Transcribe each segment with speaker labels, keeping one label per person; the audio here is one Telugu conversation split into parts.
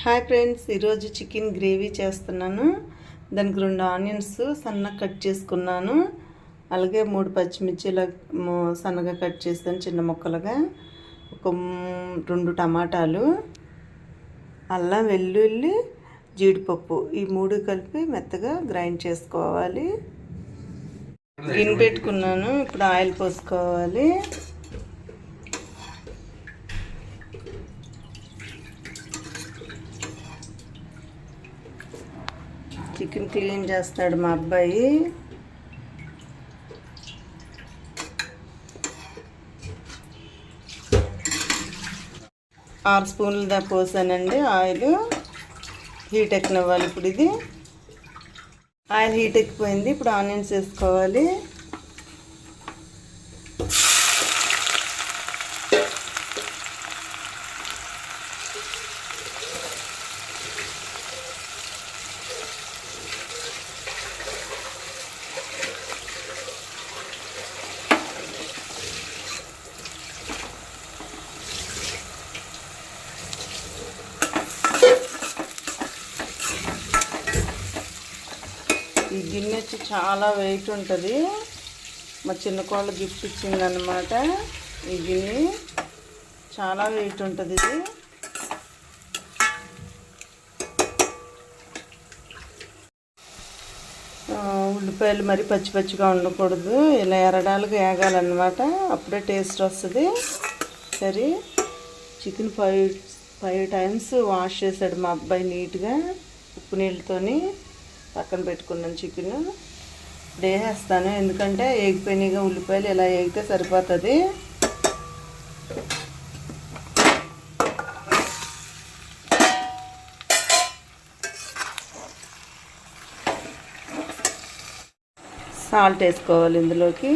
Speaker 1: హాయ్ ఫ్రెండ్స్, ఈరోజు చికెన్ గ్రేవీ చేస్తున్నాను. దానికి 2 ఆనియన్స్ సన్నగా కట్ చేసుకున్నాను. అలాగే 3 పచ్చిమిర్చిలా సన్నగా కట్ చేస్తాను చిన్న ముక్కలుగా. ఒక 2 టమాటాలు, అల్లం వెల్లుల్లి జీడిపప్పు ఈ 3 కలిపి మెత్తగా గ్రైండ్ చేసుకోవాలి. గిన్నె పెట్టుకున్నాను. ఇప్పుడు ఆయిల్ పోసుకోవాలి. చికెన్ క్లీన్ చేస్తాడు మా అబ్బాయి. ఆరు స్పూన్లు దాకా పోసానండి ఆయిల్. హీట్ ఎక్కనివ్వాలి. ఇప్పుడు ఇది ఆయిల్ హీట్ ఎక్కిపోయింది. ఇప్పుడు ఆనియన్స్ వేసుకోవాలి. ఈ గిన్నె వచ్చి చాలా వెయిట్ ఉంటుంది. మా చిన్న కోళ్ళ గిఫ్ట్ ఇచ్చిందనమాట. ఈ గిన్నె చాలా వెయిట్ ఉంటుంది. ఇది ఉల్లిపాయలు మరి పచ్చి పచ్చిగా ఉండకూడదు. ఇలా ఎరడాలుగా వేగాలన్నమాట. అప్పుడే టేస్ట్ వస్తుంది. సరే, చికెన్ 5 టైమ్స్ వాష్ చేశాడు మా అబ్బాయి నీట్గా ఉప్పు నీళ్ళతోని. పక్కన పెట్టుకున్నాను చికెన్. ఇప్పుడు వేసేస్తాను, ఎందుకంటే ఏగిపోయినాయిగా ఉల్లిపాయలు. ఇలా వేగితే సరిపోతుంది. సాల్ట్ వేసుకోవాలి ఇందులోకి.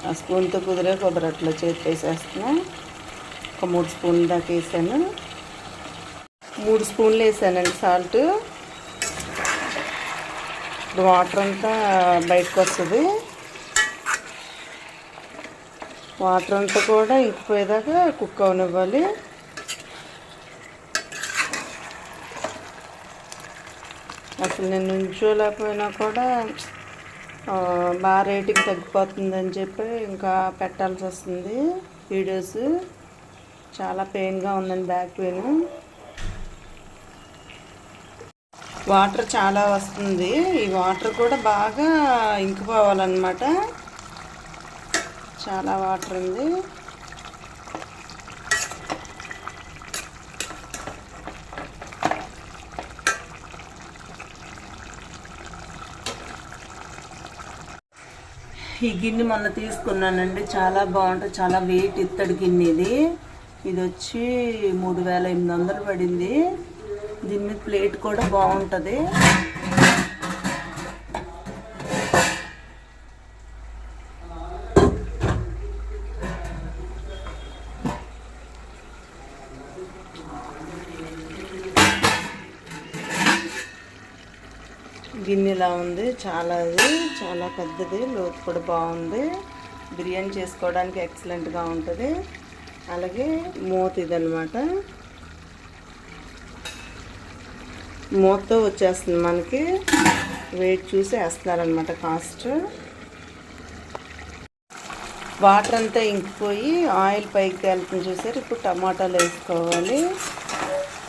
Speaker 1: ఆ స్పూన్తో కుదరట్లా చేతి వేసేస్తున్నా. ఒక 3 స్పూన్లు దాకా వేసాను. 3 స్పూన్లు వేసానండి సాల్ట్. ఇప్పుడు వాటర్ అంతా బయటకు వస్తుంది. వాటర్ అంతా కూడా ఇంకిపోయేదాకా కుక్ అవనివ్వాలి. అసలు నేను నుంచోలేకపోయినా కూడా బాగా రేటింగ్ తగ్గిపోతుందని చెప్పి ఇంకా పెట్టాల్సి వస్తుంది వీడియోస్. చాలా పెయిన్గా ఉందండి, బ్యాక్ పెయిన్. వాటర్ చాలా వస్తుంది. ఈ వాటర్ కూడా బాగా ఇంకిపోవాలన్నమాట. చాలా వాటర్ ఉంది. ఈ గిన్నె మొన్న తీసుకున్నానండి. చాలా బాగుంటుంది. చాలా వెయిట్ ఇత్తడి గిన్నె ఇది. ఇది వచ్చి 3800 పడింది. దీని మీద ప్లేట్ కూడా బాగుంటుంది. గిన్నెలా ఉంది. చాలా పెద్దది. లోతు కూడా బాగుంది. బిర్యానీ చేసుకోవడానికి ఎక్సలెంట్గా ఉంటుంది. అలాగే మూత ఇదనమాట. మూతతో వచ్చేస్తుంది మనకి. వెయిట్ చూసి వేస్తున్నారనమాట కాస్ట్. వాటర్ అంతా ఇంకిపోయి ఆయిల్ పైకి తేలుతుంది చూసారు. ఇప్పుడు టమాటాలు వేసుకోవాలి.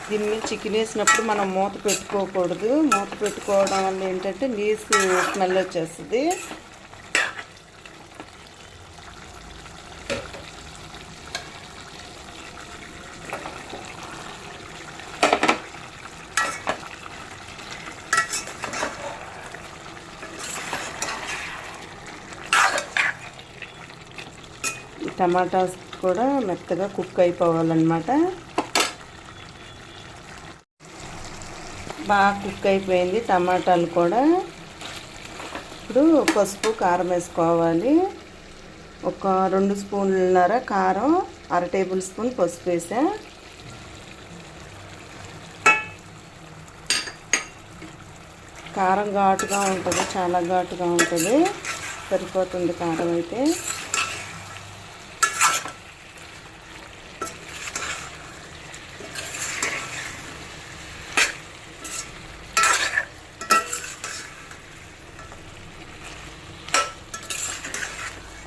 Speaker 1: దీని మీద చికెన్ వేసినప్పుడు మనం మూత పెట్టుకోకూడదు. మూత పెట్టుకోవడం వల్ల ఏంటంటే నీసు స్మెల్ వచ్చేస్తుంది. ఈ టమాటాస్ కూడా మెత్తగా కుక్ అయిపోవాలన్నమాట. బాగా కుక్ అయిపోయింది టమాటాలు కూడా. ఇప్పుడు పసుపు కారం వేసుకోవాలి. ఒక 2 స్పూన్లన్నర కారం, 1/2 టేబుల్ స్పూన్ పసుపు వేసా. కారం ఘాటుగా ఉంటుంది, చాలా ఘాటుగా ఉంటుంది. సరిపోతుంది కారం అయితే.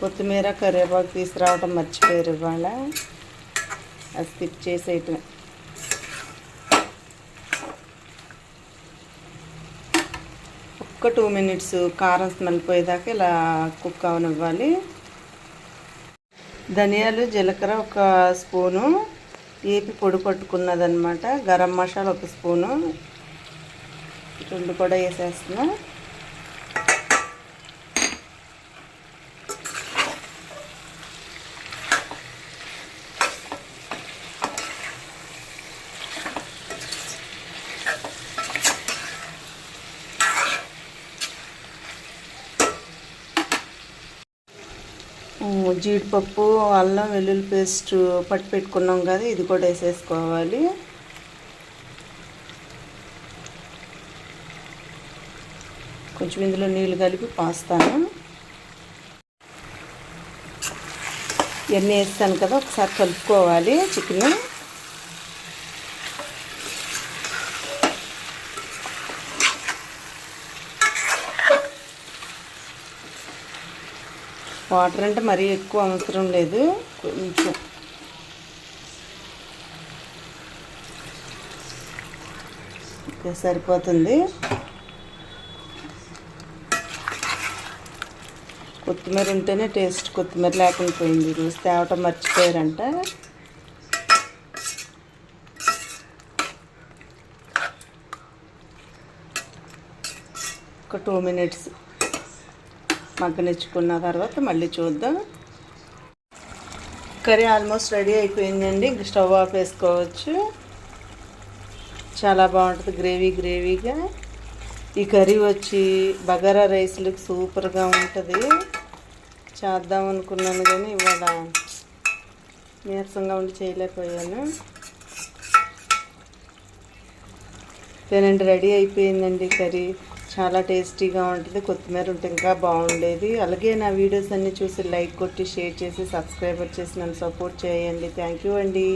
Speaker 1: కొత్తిమీర కరివేపాకు తీసుకురావడం మర్చిపోయారు ఇవాళ, అది స్కిప్ చేసేయటం. ఒక్క 2 మినిట్స్ కారం స్మెల్ పోయేదాకా ఇలా కుక్ అవనివ్వాలి. ధనియాలు జీలకర్ర ఒక స్పూను ఏపి పొడి పట్టుకున్నదనమాట. గరం మసాలా ఒక స్పూను, 2 కూడా వేసేస్తున్నా. జీడిపప్పు, అల్లం వెల్లుల్లి పేస్ట్ పట్టి పెట్టుకున్నాం కదా, ఇది కూడా వేసేసుకోవాలి. కొంచెం ఇందులో నీళ్ళు కలిపి పాస్తాను. ఇవన్నీ వేస్తాను కదా, ఒకసారి కలుపుకోవాలి చికెన్. వాటర్ అంటే మరీ ఎక్కువ అవసరం లేదు, కొంచెం. సరిపోతుంది. కొత్తిమీర ఉంటేనే టేస్ట్, కొత్తిమీర లేకుండా పోయింది. ఈరోజు తేవటం మర్చిపోయారంట. ఒక 2 మినిట్స్ మగ్గనిచ్చుకున్న తర్వాత మళ్ళీ చూద్దాం. కర్రీ ఆల్మోస్ట్ రెడీ అయిపోయిందండి. స్టవ్ ఆఫ్ వేసుకోవచ్చు. చాలా బాగుంటుంది, గ్రేవీగా. ఈ కర్రీ వచ్చి బగారా రైస్లకు సూపర్గా ఉంటుంది. చేద్దాం అనుకున్నాను కానీ ఇవాళ నీరసంగా ఉండి చేయలేకపోయాను. తినండి, రెడీ అయిపోయిందండి కర్రీ. చాలా టేస్టీగా ఉంటుంది. కొత్తిమీర ఉంటే ఇంకా బాగుండేది. అలాగే నా వీడియోస్ అన్నీ చూసి లైక్ కొట్టి, షేర్ చేసి, సబ్స్క్రైబర్ చేసి నన్ను సపోర్ట్ చేయండి. థ్యాంక్ యూ అండి.